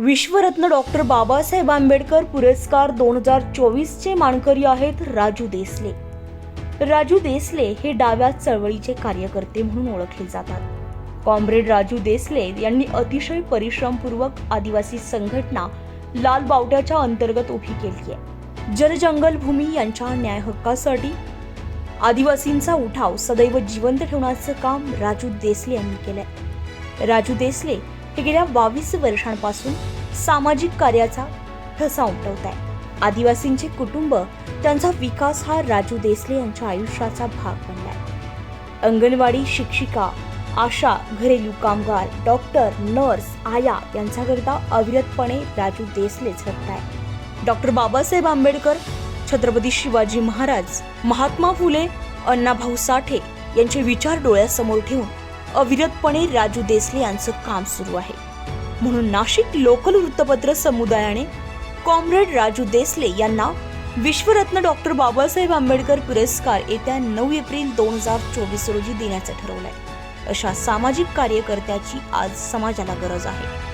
विश्वरत्न doctor Babasaheb Ambedkar पुरस्कार 2024चे मानकरी आहेत राजू देसले. राजू देसले हे डाव्या चळवळीचे कार्यकर्ते म्हणून ओळखले जातात. कॉम्रेड राजू देसले यांनी अतिशय परिश्रमपूर्वक आदिवासी संघटना लाल बावट्याच्या अंतर्गत उभी केली आहे. जलजंगल भूमी यांच्या न्याय हक्कासाठी आदिवासींचा उठाव सदैव जिवंत ठेवण्याचं काम राजू देसले यांनी केलंय. राजू देसले हे गेल्या 22 वर्षांपासून सामाजिक कार्याचा ठसा उमटवत आहे. आदिवासींचे कुटुंब, त्यांचा विकास हा राजू देसले यांच्या आयुष्याचा भाग बनलाय. अंगणवाडी शिक्षिका, आशा, घरेलू कामगार, डॉक्टर, नर्स, आया यांच्याकरिता अविरतपणे राजू देसले झटताय. डॉक्टर बाबासाहेब आंबेडकर, छत्रपती शिवाजी महाराज, महात्मा फुले, अण्णाभाऊ साठे यांचे विचार डोळ्यासमोर ठेवून अविरतपणे राजू देसले यांचं काम सुरू आहे. म्हणून नाशिक लोकल वृत्तपत्र समुदायाने कॉम्रेड राजू देसले यांना विश्वरत्न डॉक्टर बाबासाहेब आंबेडकर पुरस्कार येत्या 9 एप्रिल 2024 रोजी देण्याचं ठरवलंय. अशा सामाजिक कार्यकर्त्याची आज समाजाला गरज आहे.